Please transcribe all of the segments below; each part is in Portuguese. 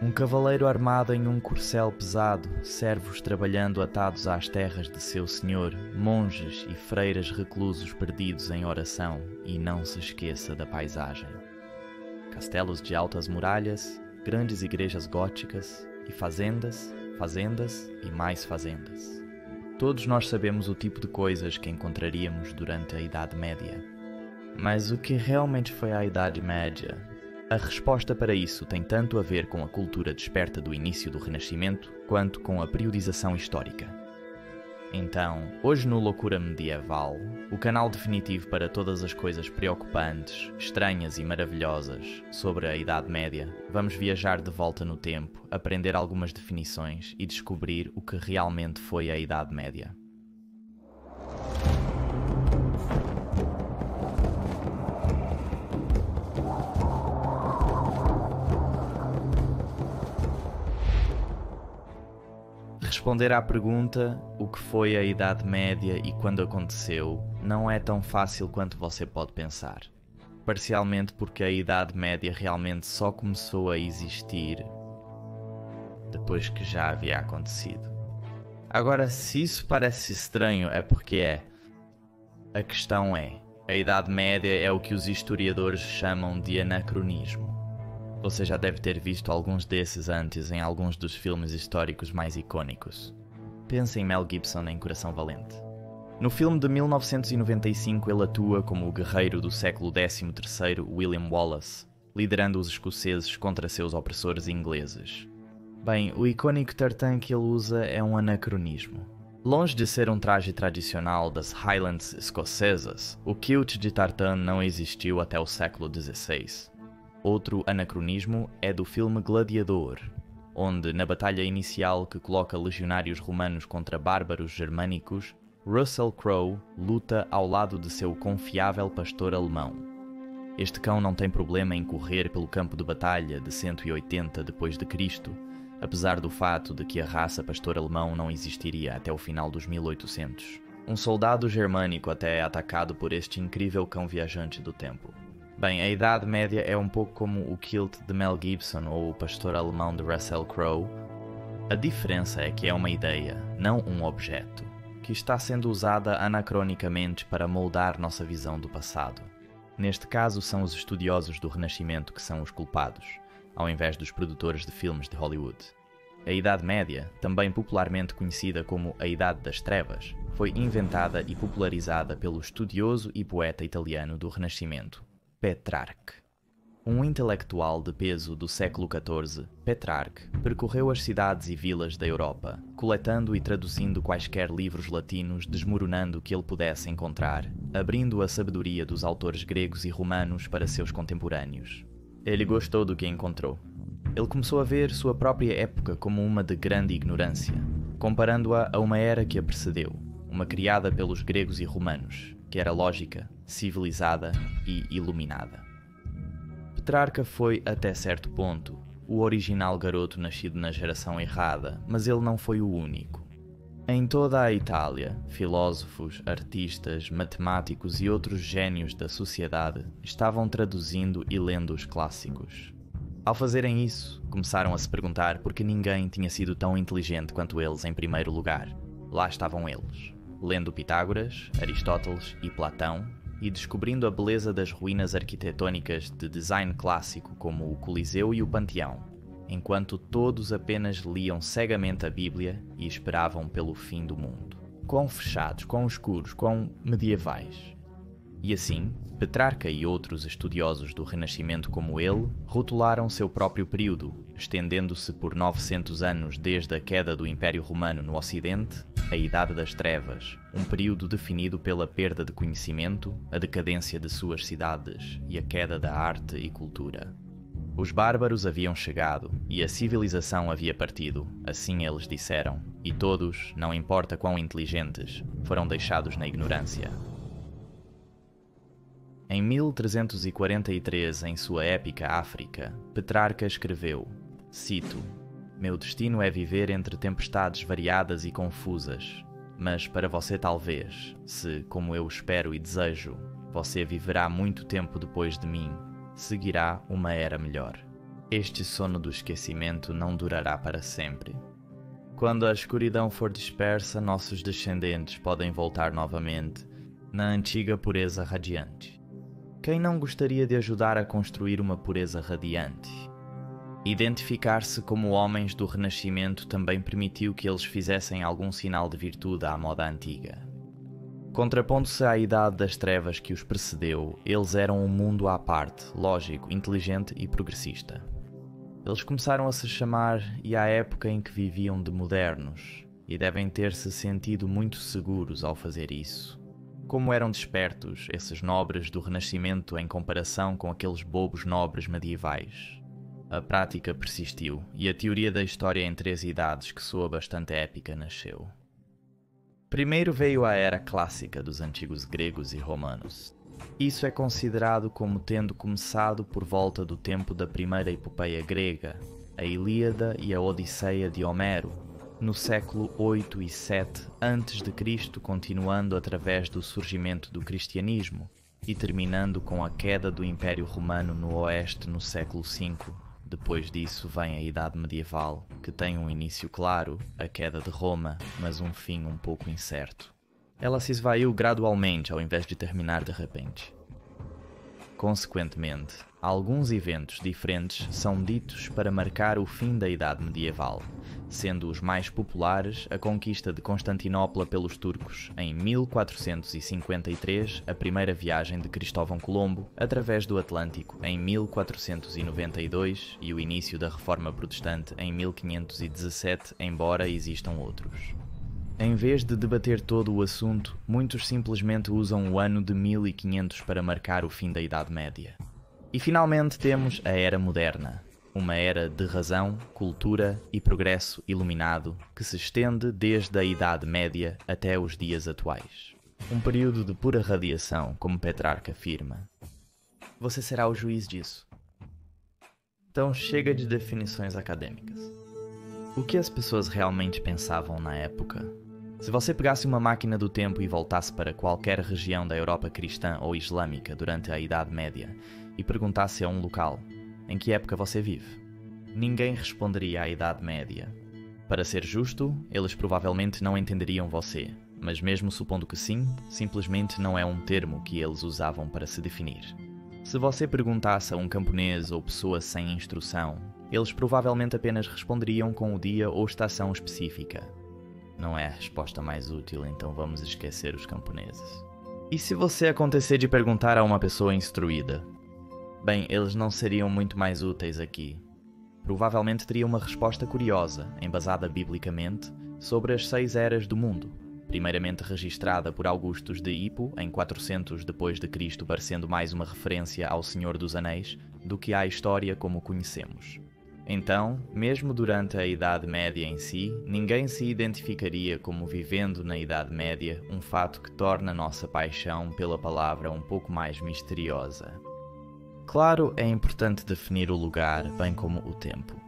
Um cavaleiro armado em um corcel pesado, servos trabalhando atados às terras de seu senhor, monges e freiras reclusos perdidos em oração, e não se esqueça da paisagem. Castelos de altas muralhas, grandes igrejas góticas e fazendas, fazendas e mais fazendas. Todos nós sabemos o tipo de coisas que encontraríamos durante a Idade Média. Mas o que realmente foi a Idade Média? A resposta para isso tem tanto a ver com a cultura desperta do início do Renascimento, quanto com a periodização histórica. Então, hoje no Loucura Medieval, o canal definitivo para todas as coisas preocupantes, estranhas e maravilhosas sobre a Idade Média, vamos viajar de volta no tempo, aprender algumas definições e descobrir o que realmente foi a Idade Média. Responder à pergunta o que foi a Idade Média e quando aconteceu não é tão fácil quanto você pode pensar. Parcialmente porque a Idade Média realmente só começou a existir depois que já havia acontecido. Agora, se isso parece estranho, é porque é. A questão é, a Idade Média é o que os historiadores chamam de anacronismo. Você já deve ter visto alguns desses antes em alguns dos filmes históricos mais icônicos. Pense em Mel Gibson em Coração Valente. No filme de 1995 ele atua como o guerreiro do século XIII William Wallace, liderando os escoceses contra seus opressores ingleses. Bem, o icônico tartan que ele usa é um anacronismo. Longe de ser um traje tradicional das Highlands escocesas, o kilt de tartan não existiu até o século XVI. Outro anacronismo é do filme Gladiador, onde, na batalha inicial que coloca legionários romanos contra bárbaros germânicos, Russell Crowe luta ao lado de seu confiável pastor alemão. Este cão não tem problema em correr pelo campo de batalha de 180 d.C., apesar do fato de que a raça pastor alemão não existiria até o final dos 1800. Um soldado germânico até é atacado por este incrível cão viajante do tempo. Bem, a Idade Média é um pouco como o kilt de Mel Gibson ou o pastor alemão de Russell Crowe. A diferença é que é uma ideia, não um objeto, que está sendo usada anacronicamente para moldar nossa visão do passado. Neste caso, são os estudiosos do Renascimento que são os culpados, ao invés dos produtores de filmes de Hollywood. A Idade Média, também popularmente conhecida como a Idade das Trevas, foi inventada e popularizada pelo estudioso e poeta italiano do Renascimento, Petrarque. Um intelectual de peso do século XIV, Petrarque percorreu as cidades e vilas da Europa, coletando e traduzindo quaisquer livros latinos desmoronando o que ele pudesse encontrar, abrindo a sabedoria dos autores gregos e romanos para seus contemporâneos. Ele gostou do que encontrou. Ele começou a ver sua própria época como uma de grande ignorância, comparando-a a uma era que a precedeu, uma criada pelos gregos e romanos, que era lógica, civilizada e iluminada. Petrarca foi, até certo ponto, o original garoto nascido na geração errada, mas ele não foi o único. Em toda a Itália, filósofos, artistas, matemáticos e outros génios da sociedade estavam traduzindo e lendo os clássicos. Ao fazerem isso, começaram a se perguntar por que ninguém tinha sido tão inteligente quanto eles em primeiro lugar. Lá estavam eles, lendo Pitágoras, Aristóteles e Platão, e descobrindo a beleza das ruínas arquitetônicas de design clássico como o Coliseu e o Panteão, enquanto todos apenas liam cegamente a Bíblia e esperavam pelo fim do mundo. Quão fechados, quão escuros, quão medievais. E assim, Petrarca e outros estudiosos do Renascimento como ele rotularam seu próprio período, estendendo-se por 900 anos desde a queda do Império Romano no Ocidente, a Idade das Trevas, um período definido pela perda de conhecimento, a decadência de suas cidades e a queda da arte e cultura. Os bárbaros haviam chegado e a civilização havia partido, assim eles disseram, e todos, não importa quão inteligentes, foram deixados na ignorância. Em 1343, em sua épica África, Petrarca escreveu, cito, "Meu destino é viver entre tempestades variadas e confusas, mas para você talvez, se, como eu espero e desejo, você viverá muito tempo depois de mim, seguirá uma era melhor." Este sono do esquecimento não durará para sempre. Quando a escuridão for dispersa, nossos descendentes podem voltar novamente na antiga pureza radiante. Quem não gostaria de ajudar a construir uma pureza radiante? Identificar-se como homens do Renascimento também permitiu que eles fizessem algum sinal de virtude à moda antiga. Contrapondo-se à idade das trevas que os precedeu, eles eram um mundo à parte, lógico, inteligente e progressista. Eles começaram a se chamar e à época em que viviam de modernos, e devem ter-se sentido muito seguros ao fazer isso. Como eram despertos esses nobres do Renascimento em comparação com aqueles bobos nobres medievais. A prática persistiu, e a teoria da história em 3 idades, que soa bastante épica, nasceu. Primeiro veio a era clássica dos antigos gregos e romanos. Isso é considerado como tendo começado por volta do tempo da primeira epopeia grega, a Ilíada e a Odisseia de Homero, no século 8 e 7 a.C., continuando através do surgimento do cristianismo e terminando com a queda do Império Romano no oeste no século V. Depois disso vem a Idade Medieval, que tem um início claro, a queda de Roma, mas um fim um pouco incerto. Ela se esvaiu gradualmente ao invés de terminar de repente. Consequentemente, alguns eventos diferentes são ditos para marcar o fim da Idade Medieval, sendo os mais populares a conquista de Constantinopla pelos turcos em 1453, a primeira viagem de Cristóvão Colombo através do Atlântico em 1492 e o início da Reforma Protestante em 1517, embora existam outros. Em vez de debater todo o assunto, muitos simplesmente usam o ano de 1500 para marcar o fim da Idade Média. E finalmente temos a Era Moderna, uma era de razão, cultura e progresso iluminado que se estende desde a Idade Média até os dias atuais. Um período de pura radiação, como Petrarca afirma. Você será o juiz disso. Então chega de definições acadêmicas. O que as pessoas realmente pensavam na época? Se você pegasse uma máquina do tempo e voltasse para qualquer região da Europa cristã ou islâmica durante a Idade Média e perguntasse a um local, em que época você vive? Ninguém responderia à Idade Média. Para ser justo, eles provavelmente não entenderiam você, mas mesmo supondo que sim, simplesmente não é um termo que eles usavam para se definir. Se você perguntasse a um camponês ou pessoa sem instrução, eles provavelmente apenas responderiam com o dia ou estação específica. Não é a resposta mais útil, então vamos esquecer os camponeses. E se você acontecer de perguntar a uma pessoa instruída? Bem, eles não seriam muito mais úteis aqui. Provavelmente teria uma resposta curiosa, embasada biblicamente, sobre as 6 eras do mundo, primeiramente registrada por Augustus de Hippo em 400 d.C., parecendo mais uma referência ao Senhor dos Anéis do que à história como conhecemos. Então, mesmo durante a Idade Média em si, ninguém se identificaria como vivendo na Idade Média, um fato que torna nossa paixão pela palavra um pouco mais misteriosa. Claro, é importante definir o lugar, bem como o tempo.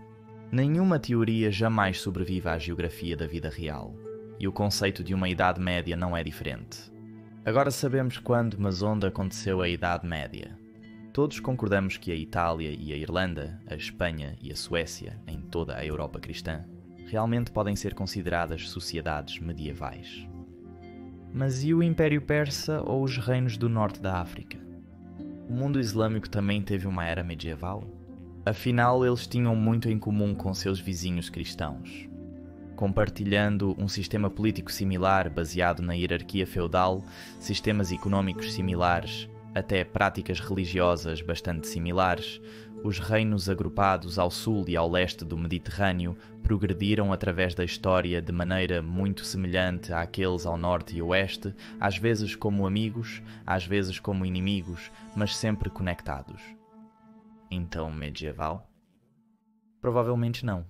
Nenhuma teoria jamais sobrevive à geografia da vida real, e o conceito de uma Idade Média não é diferente. Agora sabemos quando, mas onde aconteceu a Idade Média. Todos concordamos que a Itália e a Irlanda, a Espanha e a Suécia, em toda a Europa cristã, realmente podem ser consideradas sociedades medievais. Mas e o Império Persa ou os reinos do norte da África? O mundo islâmico também teve uma era medieval? Afinal, eles tinham muito em comum com seus vizinhos cristãos. Compartilhando um sistema político similar baseado na hierarquia feudal, sistemas económicos similares, até práticas religiosas bastante similares, os reinos agrupados ao sul e ao leste do Mediterrâneo progrediram através da história de maneira muito semelhante àqueles ao norte e oeste, às vezes como amigos, às vezes como inimigos, mas sempre conectados. Então medieval? Provavelmente não.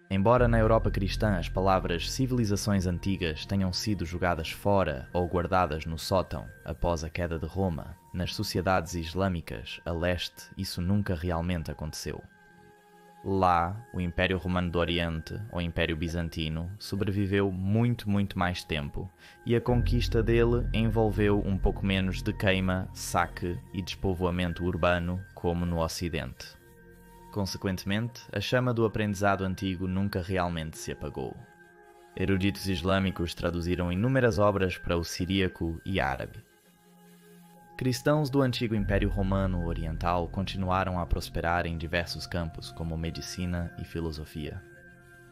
Embora na Europa cristã as palavras civilizações antigas tenham sido jogadas fora ou guardadas no sótão após a queda de Roma, nas sociedades islâmicas a leste isso nunca realmente aconteceu. Lá, o Império Romano do Oriente, ou Império Bizantino, sobreviveu muito mais tempo, e a conquista dele envolveu um pouco menos de queima, saque e despovoamento urbano como no Ocidente. Consequentemente, a chama do aprendizado antigo nunca realmente se apagou. Eruditos islâmicos traduziram inúmeras obras para o siríaco e árabe. Cristãos do antigo Império Romano Oriental continuaram a prosperar em diversos campos, como medicina e filosofia.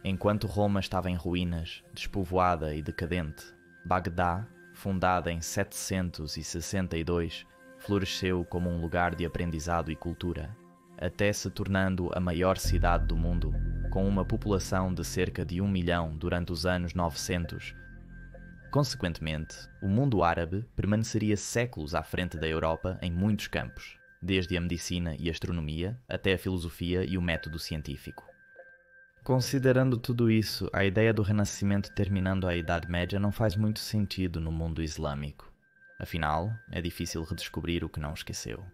Enquanto Roma estava em ruínas, despovoada e decadente, Bagdá, fundada em 762, floresceu como um lugar de aprendizado e cultura, até se tornando a maior cidade do mundo, com uma população de cerca de 1 milhão durante os anos 900. Consequentemente, o mundo árabe permaneceria séculos à frente da Europa em muitos campos, desde a medicina e astronomia até a filosofia e o método científico. Considerando tudo isso, a ideia do Renascimento terminando a Idade Média não faz muito sentido no mundo islâmico. Afinal, é difícil redescobrir o que não esqueceu.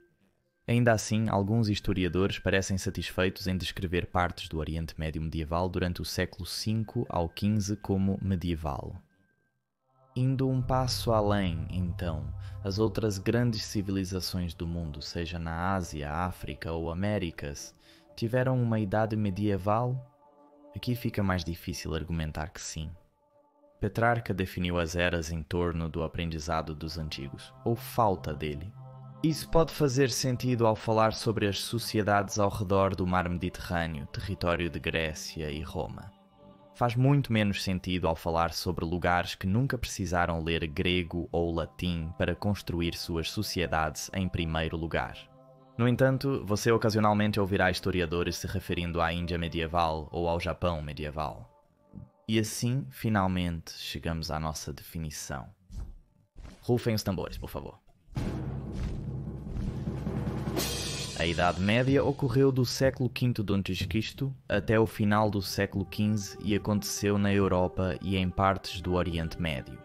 Ainda assim, alguns historiadores parecem satisfeitos em descrever partes do Oriente Médio medieval durante o século V ao XV como medieval. Indo um passo além, então, as outras grandes civilizações do mundo, seja na Ásia, África ou Américas, tiveram uma idade medieval? Aqui fica mais difícil argumentar que sim. Petrarca definiu as eras em torno do aprendizado dos antigos, ou falta dele. Isso pode fazer sentido ao falar sobre as sociedades ao redor do mar Mediterrâneo, território de Grécia e Roma. Faz muito menos sentido ao falar sobre lugares que nunca precisaram ler grego ou latim para construir suas sociedades em primeiro lugar. No entanto, você ocasionalmente ouvirá historiadores se referindo à Índia medieval ou ao Japão medieval. E assim, finalmente, chegamos à nossa definição. Rufem os tambores, por favor. A Idade Média ocorreu do século V d.C. até o final do século XV e aconteceu na Europa e em partes do Oriente Médio.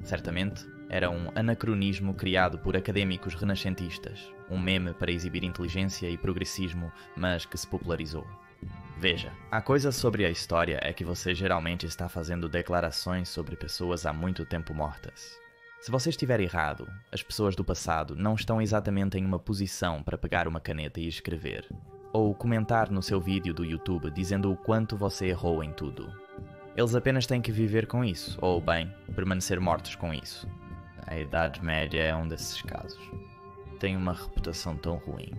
Certamente, era um anacronismo criado por académicos renascentistas, um meme para exibir inteligência e progressismo, mas que se popularizou. Veja, a coisa sobre a história é que você geralmente está fazendo declarações sobre pessoas há muito tempo mortas. Se você estiver errado, as pessoas do passado não estão exatamente em uma posição para pegar uma caneta e escrever, ou comentar no seu vídeo do YouTube dizendo o quanto você errou em tudo. Eles apenas têm que viver com isso, ou, bem, permanecer mortos com isso. A Idade Média é um desses casos. Tem uma reputação tão ruim.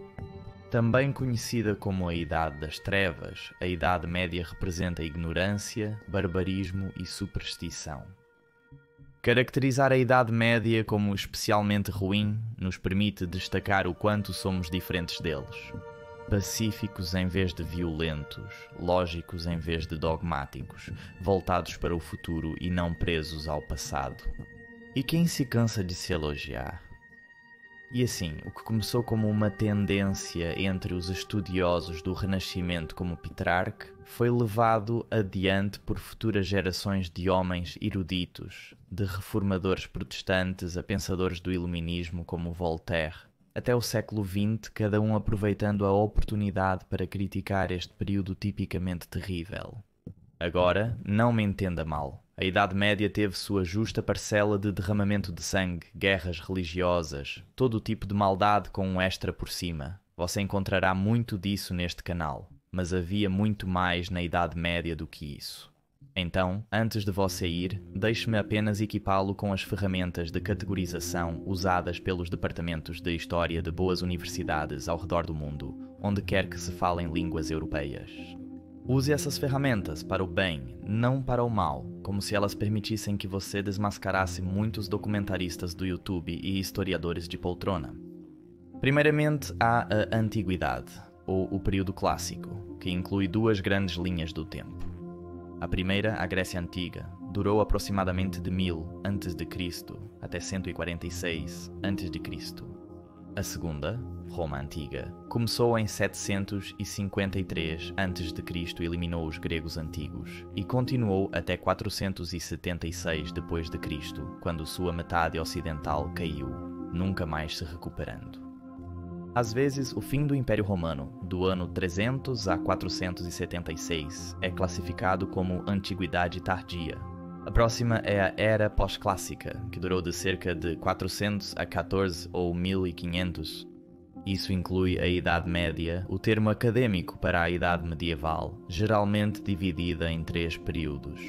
Também conhecida como a Idade das Trevas, a Idade Média representa ignorância, barbarismo e superstição. Caracterizar a Idade Média como especialmente ruim nos permite destacar o quanto somos diferentes deles. Pacíficos em vez de violentos, lógicos em vez de dogmáticos, voltados para o futuro e não presos ao passado. E quem se cansa de se elogiar? E assim, o que começou como uma tendência entre os estudiosos do Renascimento como Petrarca foi levado adiante por futuras gerações de homens eruditos, de reformadores protestantes a pensadores do Iluminismo como Voltaire, até o século XX, cada um aproveitando a oportunidade para criticar este período tipicamente terrível. Agora, não me entenda mal. A Idade Média teve sua justa parcela de derramamento de sangue, guerras religiosas, todo o tipo de maldade com um extra por cima. Você encontrará muito disso neste canal, mas havia muito mais na Idade Média do que isso. Então, antes de você ir, deixe-me apenas equipá-lo com as ferramentas de categorização usadas pelos departamentos de História de boas universidades ao redor do mundo, onde quer que se falem línguas europeias. Use essas ferramentas para o bem, não para o mal, como se elas permitissem que você desmascarasse muitos documentaristas do YouTube e historiadores de poltrona. Primeiramente, há a Antiguidade, ou o período clássico, que inclui duas grandes linhas do tempo. A primeira, a Grécia Antiga, durou aproximadamente de 1000 a.C. até 146 a.C. A segunda, Roma Antiga, começou em 753 a.C. e eliminou os gregos antigos, e continuou até 476 d.C., quando sua metade ocidental caiu, nunca mais se recuperando. Às vezes, o fim do Império Romano, do ano 300 a 476, é classificado como Antiguidade Tardia. A próxima é a Era Pós-Clássica, que durou de cerca de 400 a 14 ou 1500. Isso inclui a Idade Média, o termo académico para a Idade Medieval, geralmente dividida em 3 períodos.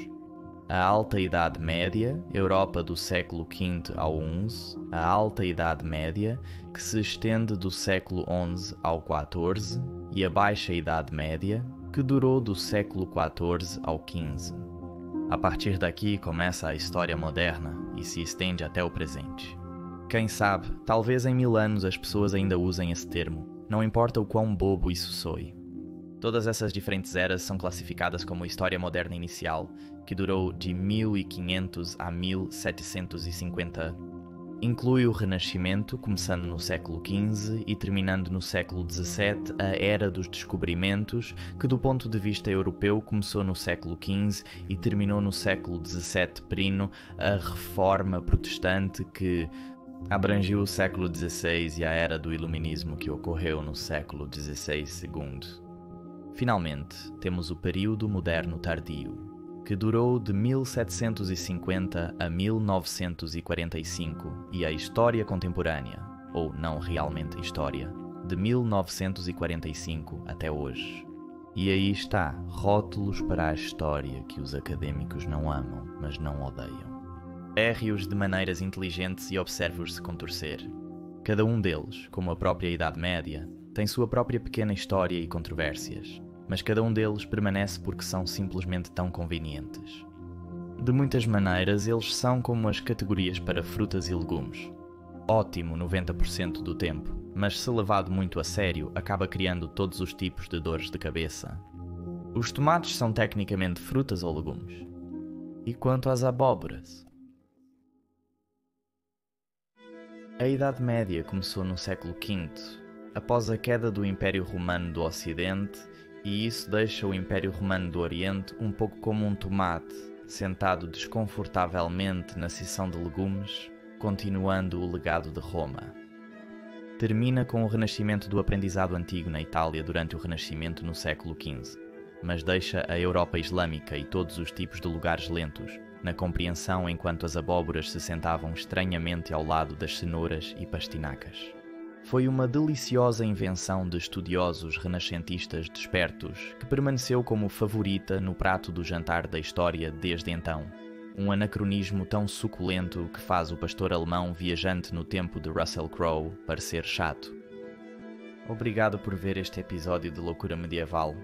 A Alta Idade Média, Europa do século V ao XI, a Alta Idade Média, que se estende do século XI ao XIV, e a Baixa Idade Média, que durou do século XIV ao XV. A partir daqui começa a história moderna e se estende até o presente. Quem sabe, talvez em 1000 anos as pessoas ainda usem esse termo, não importa o quão bobo isso soe. Todas essas diferentes eras são classificadas como História Moderna Inicial, que durou de 1500 a 1750. Inclui o Renascimento, começando no século XV e terminando no século XVII, a Era dos Descobrimentos, que do ponto de vista europeu começou no século XV e terminou no século XVII Prino, a Reforma Protestante, que abrangiu o século XVI e a Era do Iluminismo, que ocorreu no século XVI II. Finalmente, temos o período moderno tardio, que durou de 1750 a 1945, e a história contemporânea, ou não realmente história, de 1945 até hoje. E aí está, rótulos para a história que os académicos não amam, mas não odeiam. Erre-os de maneiras inteligentes e observe-os se contorcer. Cada um deles, como a própria Idade Média, tem sua própria pequena história e controvérsias, mas cada um deles permanece porque são simplesmente tão convenientes. De muitas maneiras, eles são como as categorias para frutas e legumes. Ótimo 90% do tempo, mas se levado muito a sério, acaba criando todos os tipos de dores de cabeça. Os tomates são tecnicamente frutas ou legumes? E quanto às abóboras? A Idade Média começou no século V, após a queda do Império Romano do Ocidente, e isso deixa o Império Romano do Oriente um pouco como um tomate, sentado desconfortavelmente na seção de legumes, continuando o legado de Roma. Termina com o renascimento do aprendizado antigo na Itália durante o Renascimento no século XV, mas deixa a Europa Islâmica e todos os tipos de lugares lentos, na compreensão enquanto as abóboras se sentavam estranhamente ao lado das cenouras e pastinacas. Foi uma deliciosa invenção de estudiosos renascentistas despertos que permaneceu como favorita no prato do jantar da história desde então. Um anacronismo tão suculento que faz o pastor alemão viajante no tempo de Russell Crowe parecer chato. Obrigado por ver este episódio de Loucura Medieval.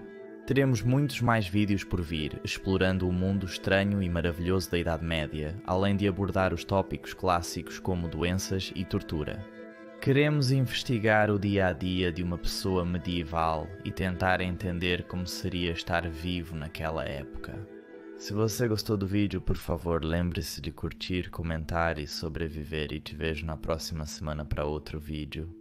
Teremos muitos mais vídeos por vir, explorando o mundo estranho e maravilhoso da Idade Média, além de abordar os tópicos clássicos como doenças e tortura. Queremos investigar o dia-a-dia de uma pessoa medieval e tentar entender como seria estar vivo naquela época. Se você gostou do vídeo, por favor, lembre-se de curtir, comentar e sobreviver, e te vejo na próxima semana para outro vídeo.